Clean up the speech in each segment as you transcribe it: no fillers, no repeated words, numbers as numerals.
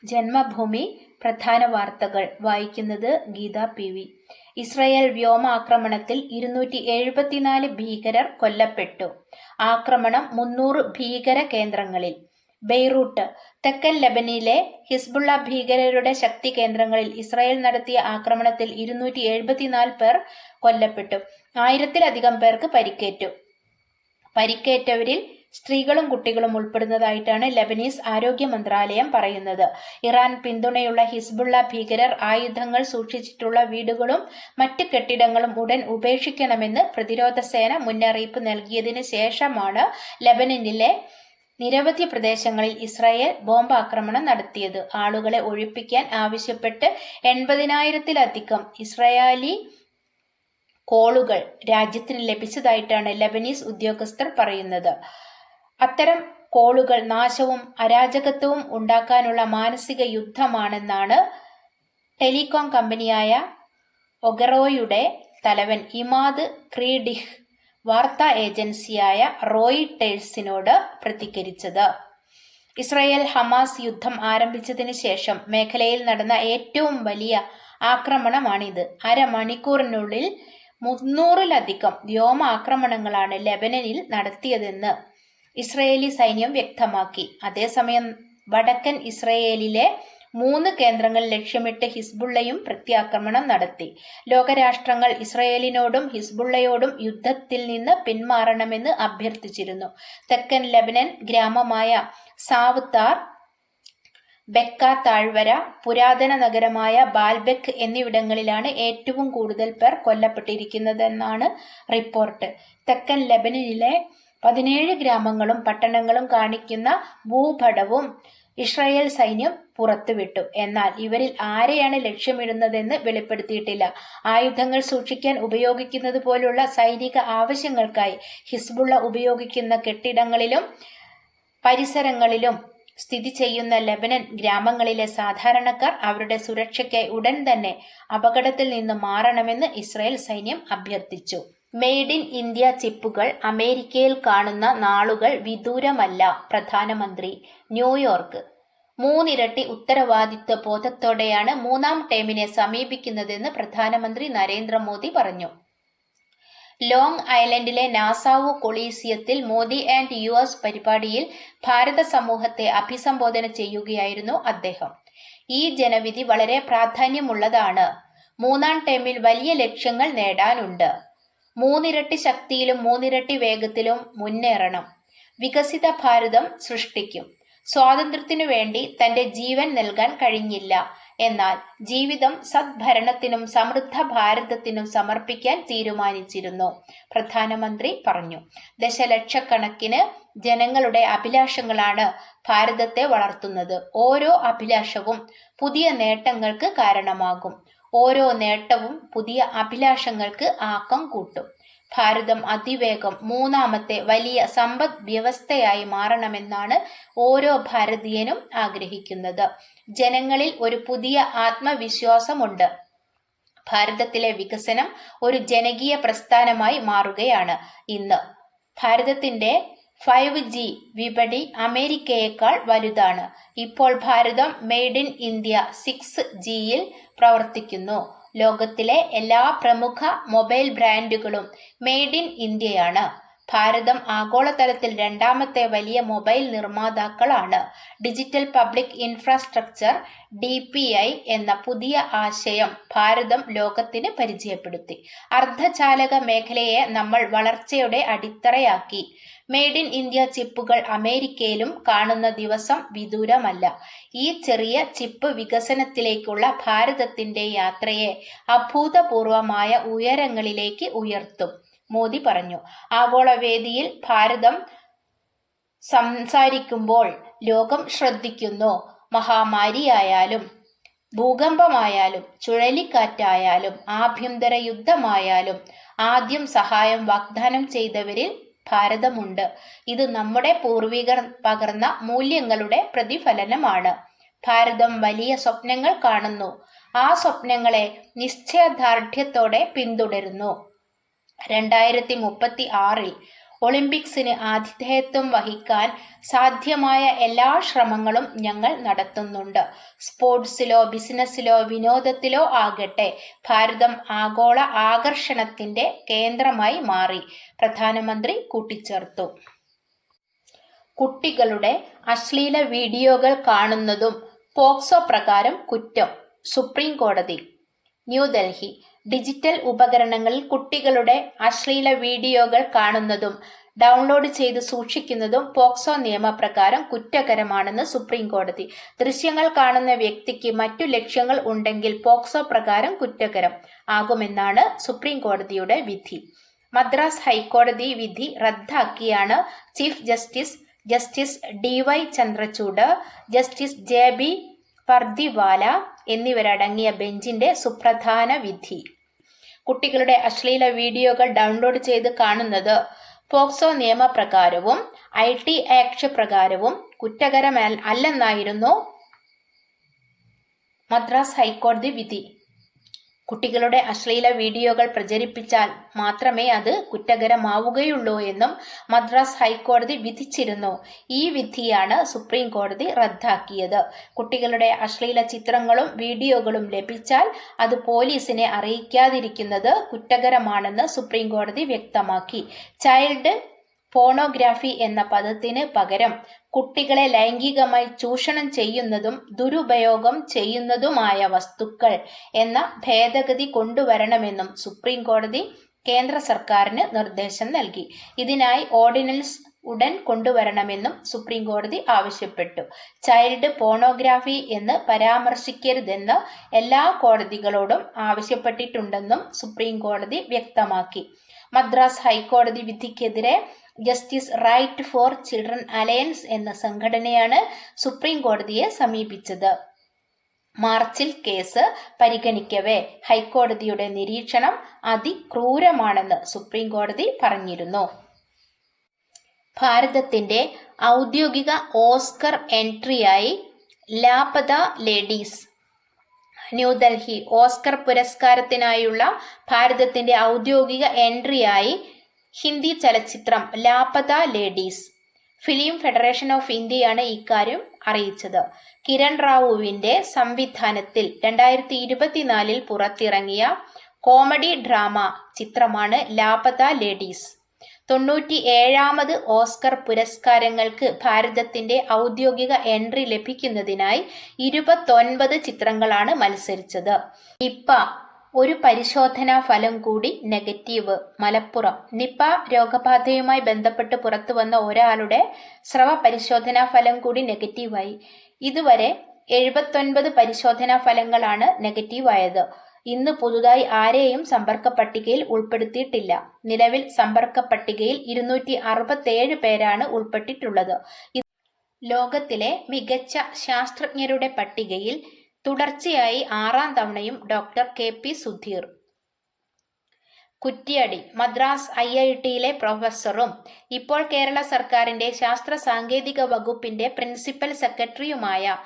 ജന്മഭൂമി പ്രധാന വാർത്തകൾ വായിക്കുന്നത് ഗീത പി.വി. ഇസ്രയേൽ വ്യോമാക്രമണത്തിൽ 274 ഭീകരർ കൊല്ലപ്പെട്ടു. ആക്രമണം 300 ഭീകര കേന്ദ്രങ്ങളിൽ. ബെയ്റൂട്ട്. തെക്കൻ ലെബനനിലെ ഹിസ്ബുള്ള ഭീകരരുടെ ശക്തി കേന്ദ്രങ്ങളിൽ ഇസ്രയേൽ നടത്തിയ ആക്രമണത്തിൽ 274 പേർ കൊല്ലപ്പെട്ടു. 1000-ലധികം പേർക്ക് പരിക്കേറ്റു. പരിക്കേറ്റവരിൽ സ്ത്രീകളും കുട്ടികളും ഉൾപ്പെടുന്നതായിട്ടാണ് ലെബനീസ് ആരോഗ്യ മന്ത്രാലയം പറയുന്നത്. ഇറാൻ പിന്തുണയുള്ള ഹിസ്ബുള്ള ഭീകരർ ആയുധങ്ങൾ സൂക്ഷിച്ചിട്ടുള്ള വീടുകളും മറ്റ് കെട്ടിടങ്ങളും ഉടൻ ഉപേക്ഷിക്കണമെന്ന് പ്രതിരോധ സേന മുന്നറിയിപ്പ് നൽകിയതിന് ശേഷമാണ് ലെബനനിലെ നിരവധി പ്രദേശങ്ങളിൽ ഇസ്രായേൽ ബോംബാക്രമണം നടത്തിയത്. ആളുകളെ ഒഴിപ്പിക്കാൻ ആവശ്യപ്പെട്ട് 80,000-ലധികം ഇസ്രായേലി കോളുകൾ രാജ്യത്തിന് ലഭിച്ചതായിട്ടാണ് ലെബനീസ് ഉദ്യോഗസ്ഥർ പറയുന്നത്. അത്തരം കോളുകൾ നാശവും അരാജകത്വവും ഉണ്ടാക്കാനുള്ള മാനസിക യുദ്ധമാണെന്നാണ് ടെലികോം കമ്പനിയായ ഒഗറോയുടെ തലവൻ ഇമാദ് ക്രീഡിഹ് വാർത്താ ഏജൻസിയായ റോയിട്ടേഴ്സിനോട് പ്രതികരിച്ചത്. ഇസ്രായേൽ ഹമാസ് യുദ്ധം ആരംഭിച്ചതിന് ശേഷം മേഖലയിൽ നടന്ന ഏറ്റവും വലിയ ആക്രമണമാണിത്. അരമണിക്കൂറിനുള്ളിൽ 300-ലധികം വ്യോമാക്രമണങ്ങളാണ് ലെബനനിൽ നടത്തിയതെന്ന് ഇസ്രയേലി സൈന്യം വ്യക്തമാക്കി. അതേസമയം വടക്കൻ ഇസ്രയേലിലെ 3 കേന്ദ്രങ്ങൾ ലക്ഷ്യമിട്ട് ഹിസ്ബുള്ളയും പ്രത്യാക്രമണം നടത്തി. ലോകരാഷ്ട്രങ്ങൾ ഇസ്രയേലിനോടും ഹിസ്ബുള്ളയോടും യുദ്ധത്തിൽ നിന്ന് പിന്മാറണമെന്ന് അഭ്യർത്ഥിച്ചിരുന്നു. തെക്കൻ ലെബനൻ ഗ്രാമമായ സാവ്താർ, ബെക്ക താഴ്വര, പുരാതന നഗരമായ ബാൽബെക്ക് എന്നിവിടങ്ങളിലാണ് ഏറ്റവും കൂടുതൽ പേർ കൊല്ലപ്പെട്ടിരിക്കുന്നതെന്നാണ് റിപ്പോർട്ട്. തെക്കൻ ലെബനനിലെ 17 ഗ്രാമങ്ങളും പട്ടണങ്ങളും കാണിക്കുന്ന ഭൂപടവും ഇസ്രായേൽ സൈന്യം പുറത്തുവിട്ടു. എന്നാൽ ഇവരിൽ ആരെയാണ് ലക്ഷ്യമിടുന്നതെന്ന് വെളിപ്പെടുത്തിയിട്ടില്ല. ആയുധങ്ങൾ സൂക്ഷിക്കാൻ ഉപയോഗിക്കുന്നത് പോലുള്ള സൈനിക ആവശ്യങ്ങൾക്കായി ഹിസ്ബുള്ള ഉപയോഗിക്കുന്ന കെട്ടിടങ്ങളിലും പരിസരങ്ങളിലും സ്ഥിതി ചെയ്യുന്ന ലെബനൻ ഗ്രാമങ്ങളിലെ സാധാരണക്കാർ അവരുടെ സുരക്ഷയ്ക്കായി ഉടൻ തന്നെ അപകടത്തിൽ നിന്ന് മാറണമെന്ന് ഇസ്രായേൽ സൈന്യം അഭ്യർത്ഥിച്ചു. മെയ്ഡ് ഇൻ ഇന്ത്യ ചിപ്പുകൾ അമേരിക്കയിൽ കാണുന്ന നാളുകൾ വിദൂരമല്ല. പ്രധാനമന്ത്രി. ന്യൂയോർക്ക്. 3 ഇരട്ടി ഉത്തരവാദിത്വ ബോധത്തോടെയാണ് 3ാം ടേമിനെ സമീപിക്കുന്നതെന്ന് പ്രധാനമന്ത്രി നരേന്ദ്രമോദി പറഞ്ഞു. ലോങ് ഐലൻഡിലെ നാസാവു കൊളീസിയത്തിൽ മോദി ആൻഡ് US പരിപാടിയിൽ ഭാരത സമൂഹത്തെ അഭിസംബോധന ചെയ്യുകയായിരുന്നു അദ്ദേഹം. ഈ ജനവിധി വളരെ പ്രാധാന്യമുള്ളതാണ്. 3ാം ടേമിൽ വലിയ ലക്ഷ്യങ്ങൾ നേടാനുണ്ട്. 3 ഇരട്ടി ശക്തിയിലും 3 ഇരട്ടി വേഗത്തിലും മുന്നേറണം. വികസിത ഭാരതം സൃഷ്ടിക്കും. സ്വാതന്ത്ര്യത്തിനു വേണ്ടി തന്റെ ജീവൻ നൽകാൻ കഴിഞ്ഞില്ല. എന്നാൽ ജീവിതം സദ്ഭരണത്തിനും സമൃദ്ധ ഭാരതത്തിനും സമർപ്പിക്കാൻ തീരുമാനിച്ചിരുന്നു, പ്രധാനമന്ത്രി പറഞ്ഞു. ദശലക്ഷക്കണക്കിന് ജനങ്ങളുടെ അഭിലാഷങ്ങളാണ് ഭാരതത്തെ വളർത്തുന്നത്. ഓരോ അഭിലാഷവും പുതിയ നേട്ടങ്ങൾക്ക് കാരണമാകും. ഓരോ നേട്ടവും പുതിയ അഭിലാഷങ്ങൾക്ക് ആക്കം കൂട്ടും. ഭാരതം അതിവേഗം 3ാമത്തെ വലിയ സമ്പദ് വ്യവസ്ഥയായി മാറണമെന്നാണ് ഓരോ ഭാരതീയനും ആഗ്രഹിക്കുന്നത്. ജനങ്ങളിൽ ഒരു പുതിയ ആത്മവിശ്വാസമുണ്ട്. ഭാരതത്തിലെ വികസനം ഒരു ജനകീയ പ്രസ്ഥാനമായി മാറുകയാണ്. ഇന്ന് ഭാരതത്തിന്റെ 5G വിപണി അമേരിക്കയേക്കാൾ വലുതാണ്. ഇപ്പോൾ ഭാരതം മെയ്ഡ് ഇൻ ഇന്ത്യ 6Gയിൽ പ്രവർത്തിക്കുന്നു. ലോകത്തിലെ എല്ലാ പ്രമുഖ മൊബൈൽ ബ്രാൻഡുകളും മെയ്ഡ് ഇൻ ഇന്ത്യയാണ്. ഭാരതം ആഗോളതലത്തിൽ 2ാമത്തെ വലിയ മൊബൈൽ നിർമ്മാതാക്കളാണ്. ഡിജിറ്റൽ പബ്ലിക് ഇൻഫ്രാസ്ട്രക്ചർ DPI എന്ന പുതിയ ആശയം ഭാരതം ലോകത്തിന് പരിചയപ്പെടുത്തി. അർദ്ധചാലക മേഖലയെ നമ്മൾ വളർച്ചയുടെ അടിത്തറയാക്കി. മെയ്ഡ് ഇൻ ഇന്ത്യ ചിപ്പുകൾ അമേരിക്കയിലും കാണുന്ന ദിവസം വിദൂരമല്ല. ഈ ചെറിയ ചിപ്പ് വികസനത്തിലേക്കുള്ള ഭാരതത്തിന്റെ യാത്രയെ അഭൂതപൂർവമായ ഉയരങ്ങളിലേക്ക് ഉയർത്തും, മോദി പറഞ്ഞു. ആഗോളവേദിയിൽ ഭാരതം സംസാരിക്കുമ്പോൾ ലോകം ശ്രദ്ധിക്കുന്നു. മഹാമാരിയായാലും ഭൂകമ്പമായാലും ചുഴലിക്കാറ്റായാലും ആഭ്യന്തര യുദ്ധമായാലും ആദ്യം സഹായം വാഗ്ദാനം ചെയ്തവരിൽ ഭാരതമുണ്ട്. ഇത് നമ്മുടെ പൂർവികർ പകർന്ന മൂല്യങ്ങളുടെ പ്രതിഫലനമാണ്. ഭാരതം വലിയ സ്വപ്നങ്ങൾ കാണുന്നു. ആ സ്വപ്നങ്ങളെ നിശ്ചയദാർഢ്യത്തോടെ പിന്തുടരുന്നു. 2036-ൽ ഒളിമ്പിക്സിന് ആതിഥേയത്വം വഹിക്കാൻ സാധ്യമായ എല്ലാ ശ്രമങ്ങളും ഞങ്ങൾ നടത്തുന്നുണ്ട്. സ്പോർട്സിലോ ബിസിനസ്സിലോ വിനോദത്തിലോ ആകട്ടെ ഭാരതം ആഗോള ആകർഷണത്തിന്റെ കേന്ദ്രമായി മാറി, പ്രധാനമന്ത്രി കൂട്ടിച്ചേർത്തു. കുട്ടികളുടെ അശ്ലീല വീഡിയോകൾ കാണുന്നതും പോക്സോ പ്രകാരം കുറ്റം, സുപ്രീം കോടതി. ന്യൂഡൽഹി. ഡിജിറ്റൽ ഉപകരണങ്ങളിൽ കുട്ടികളുടെ അശ്ലീല വീഡിയോകൾ കാണുന്നതും ഡൗൺലോഡ് ചെയ്ത് സൂക്ഷിക്കുന്നതും പോക്സോ നിയമപ്രകാരം കുറ്റകരമാണെന്ന് സുപ്രീം കോടതി. ദൃശ്യങ്ങൾ കാണുന്ന വ്യക്തിക്ക് മറ്റു ലക്ഷ്യങ്ങൾ ഉണ്ടെങ്കിൽ പോക്സോ പ്രകാരം കുറ്റകരം ആകുമെന്നാണ് സുപ്രീം കോടതിയുടെ വിധി. മദ്രാസ് ഹൈക്കോടതി വിധി റദ്ദാക്കിയാണ് chief justice DY Chandrachud, justice JB Pardiwala എന്നിവരടങ്ങിയ ബെഞ്ചിന്റെ സുപ്രധാന വിധി. കുട്ടികളുടെ അശ്ലീല വീഡിയോകൾ ഡൗൺലോഡ് ചെയ്ത് കാണുന്നത് പോക്സോ നിയമപ്രകാരവും IT ആക്ട് പ്രകാരവും കുറ്റകരമല്ലെന്നായിരുന്നു മദ്രാസ് ഹൈക്കോടതി വിധി. കുട്ടികളുടെ അശ്ലീല വീഡിയോകൾ പ്രചരിപ്പിച്ചാൽ മാത്രമേ അത് കുറ്റകരമാവുകയുള്ളൂ എന്നും മദ്രാസ് ഹൈക്കോടതി വിധിച്ചിരുന്നു. ഈ വിധിയാണ് സുപ്രീം കോടതി റദ്ദാക്കിയത്. കുട്ടികളുടെ അശ്ലീല ചിത്രങ്ങളും വീഡിയോകളും ലഭിച്ചാൽ അത് പോലീസിനെ അറിയിക്കാതിരിക്കുന്നത് കുറ്റകരമാണെന്ന് സുപ്രീം കോടതി വ്യക്തമാക്കി. ചൈൽഡ് പോണോഗ്രാഫി എന്ന പദത്തിന് പകരം കുട്ടികളെ ലൈംഗികമായി ചൂഷണം ചെയ്യുന്നതും ദുരുപയോഗം ചെയ്യുന്നതുമായ വസ്തുക്കൾ എന്ന ഭേദഗതി കൊണ്ടുവരണമെന്നും സുപ്രീം കോടതി കേന്ദ്ര സർക്കാരിന് നിർദ്ദേശം നൽകി. ഇതിനായി ഓർഡിനൻസ് ഉടൻ കൊണ്ടുവരണമെന്നും സുപ്രീം കോടതി ആവശ്യപ്പെട്ടു. ചൈൽഡ് പോണോഗ്രാഫി എന്ന് പരാമർശിക്കരുതെന്ന് എല്ലാ കോടതികളോടും ആവശ്യപ്പെട്ടിട്ടുണ്ടെന്നും സുപ്രീം കോടതി വ്യക്തമാക്കി. മദ്രാസ് ഹൈക്കോടതി വിധിക്കെതിരെ justice right for children alliance എന്ന സംഘടനയാണ് സുപ്രീം കോടതിയെ സമീപിച്ചത്. മാർച്ചിൽ കേസ് പരിഗണിക്കവേ ഹൈക്കോടതിയുടെ നിരീക്ഷണം അതിക്രൂരമാണെന്ന് സുപ്രീം കോടതി പറഞ്ഞിരുന്നു. ഭാരതത്തിന്റെ ഔദ്യോഗിക ഓസ്കർ എൻട്രിയായി ലാപത ലേഡീസ്. ന്യൂഡൽഹി. ഓസ്കർ പുരസ്കാരത്തിനായുള്ള ഭാരതത്തിന്റെ ഔദ്യോഗിക എൻട്രിയായി ഹിന്ദി ചലച്ചിത്രം Laapataa ladies. Film federation of ഇന്ത്യയാണ് ഇക്കാര്യം അറിയിച്ചത്. കിരൺ റാവുവിന്റെ സംവിധാനത്തിൽ 2024 പുറത്തിറങ്ങിയ കോമഡി ഡ്രാമ ചിത്രമാണ് ലാപത ലേഡീസ്. 97ാമത് ഓസ്കർ പുരസ്കാരങ്ങൾക്ക് ഭാരതത്തിന്റെ ഔദ്യോഗിക എൻട്രി ലഭിക്കുന്നതിനായി 29 ചിത്രങ്ങളാണ് മത്സരിച്ചത്. നിപ്പ ഒരു പരിശോധനാ ഫലം കൂടി നെഗറ്റീവ്. മലപ്പുറം. നിപ രോഗബാധയുമായി ബന്ധപ്പെട്ട് പുറത്തുവന്ന ഒരാളുടെ സ്രവ പരിശോധനാ ഫലം കൂടി നെഗറ്റീവായി. ഇതുവരെ 79 പരിശോധനാ ഫലങ്ങളാണ് നെഗറ്റീവായത്. ഇന്ന് പുതുതായി ആരെയും സമ്പർക്ക പട്ടികയിൽ ഉൾപ്പെടുത്തിയിട്ടില്ല. നിലവിൽ സമ്പർക്ക പട്ടികയിൽ 267 പേരാണ് ഉൾപ്പെട്ടിട്ടുള്ളത്. ലോകത്തിലെ മികച്ച ശാസ്ത്രജ്ഞരുടെ പട്ടികയിൽ തുടർച്ചയായി 6ാം തവണയും ഡോക്ടർ KP സുധീർ. കുറ്റ്യാടി. മദ്രാസ് IITയിലെ പ്രൊഫസറും ഇപ്പോൾ കേരള സർക്കാരിന്റെ ശാസ്ത്ര സാങ്കേതിക വകുപ്പിന്റെ പ്രിൻസിപ്പൽ സെക്രട്ടറിയുമായ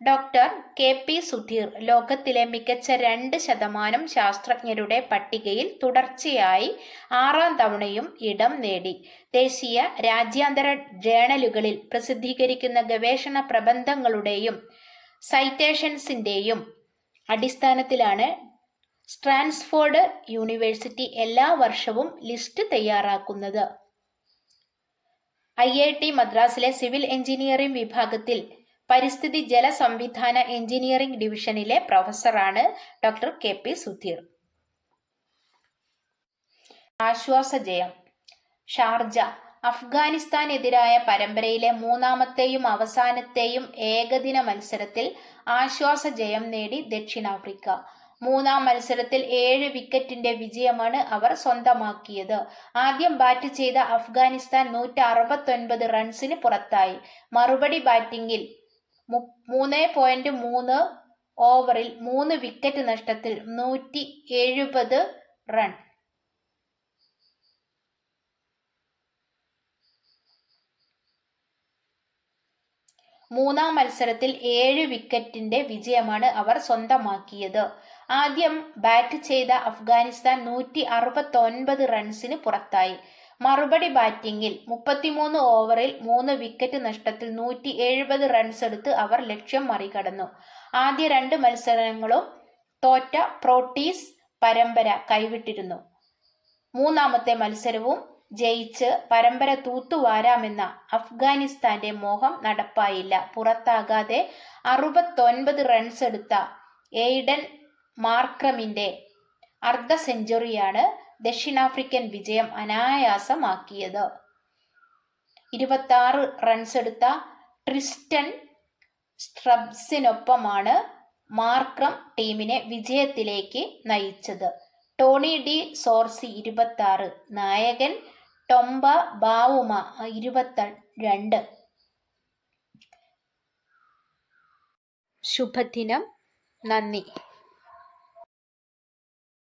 ഡോക്ടർ KP സുധീർ ലോകത്തിലെ മികച്ച 2% ശാസ്ത്രജ്ഞരുടെ പട്ടികയിൽ തുടർച്ചയായി 6ാം തവണയും ഇടം നേടി. ദേശീയ രാജ്യാന്തര ജേണലുകളിൽ പ്രസിദ്ധീകരിക്കുന്ന ഗവേഷണ പ്രബന്ധങ്ങളുടെയും സൈറ്റേഷൻസിന്റെയും അടിസ്ഥാനത്തിലാണ് സ്റ്റാൻഫോർഡ് യൂണിവേഴ്സിറ്റി എല്ലാ വർഷവും ലിസ്റ്റ് തയ്യാറാക്കുന്നത്. IIT മദ്രാസിലെ സിവിൽ എഞ്ചിനീയറിംഗ് വിഭാഗത്തിൽ പരിസ്ഥിതി ജല സംവിധാന എഞ്ചിനീയറിംഗ് ഡിവിഷനിലെ പ്രൊഫസറാണ് ഡോക്ടർ KP സുധീർ. ആശ്വാസജയം. ഷാർജ. അഫ്ഗാനിസ്ഥാനെതിരായ പരമ്പരയിലെ 3ാമത്തെയും അവസാനത്തെയും ഏകദിന മത്സരത്തിൽ ആശ്വാസജയം നേടി ദക്ഷിണാഫ്രിക്ക. 3ാം മത്സരത്തിൽ 7 വിക്കറ്റിന്റെ വിജയമാണ് അവർ സ്വന്തമാക്കിയത്. ആദ്യം ബാറ്റ് ചെയ്ത അഫ്ഗാനിസ്ഥാൻ 169 റൺസിന് പുറത്തായി. മറുപടി ബാറ്റിംഗിൽ 3.3 ഓവറിൽ 3 വിക്കറ്റ് നഷ്ടത്തിൽ 170 റൺ. 3ാം മത്സരത്തിൽ 7 വിക്കറ്റിന്റെ വിജയമാണ് അവർ സ്വന്തമാക്കിയത്. ആദ്യം ബാറ്റ് ചെയ്ത അഫ്ഗാനിസ്ഥാൻ 169 റൺസിന് പുറത്തായി. മറുപടി ബാറ്റിംഗിൽ 33 ഓവറിൽ 3 വിക്കറ്റ് നഷ്ടത്തിൽ 170 റൺസ് എടുത്ത് അവർ ലക്ഷ്യം മറികടന്നു. ആദ്യ 2 മത്സരങ്ങളും തോറ്റ പ്രോട്ടീസ് പരമ്പര കൈവിട്ടിരുന്നു. മൂന്നാമത്തെ മത്സരവും ജയിച്ച് പരമ്പര തൂത്തുവാരാമെന്ന അഫ്ഗാനിസ്ഥാന്റെ മോഹം നടപ്പായില്ല. പുറത്താകാതെ 69 റൺസ് എടുത്ത എയ്ഡൻ മാർക്രമിന്റെ അർദ്ധ സെഞ്ചുറിയാണ് ദക്ഷിണാഫ്രിക്കൻ വിജയം അനായാസമാക്കിയത്. 26 റൺസ് എടുത്ത ട്രിസ്റ്റൻ സ്ട്രബ്സിനൊപ്പമാണ് മാർക്രം ടീമിനെ വിജയത്തിലേക്ക് നയിച്ചത്. ടോണി ഡി സോർസി 26, നായകൻ ടൊംബ ബാവുമ 22. ശുഭദിനം. നന്ദി.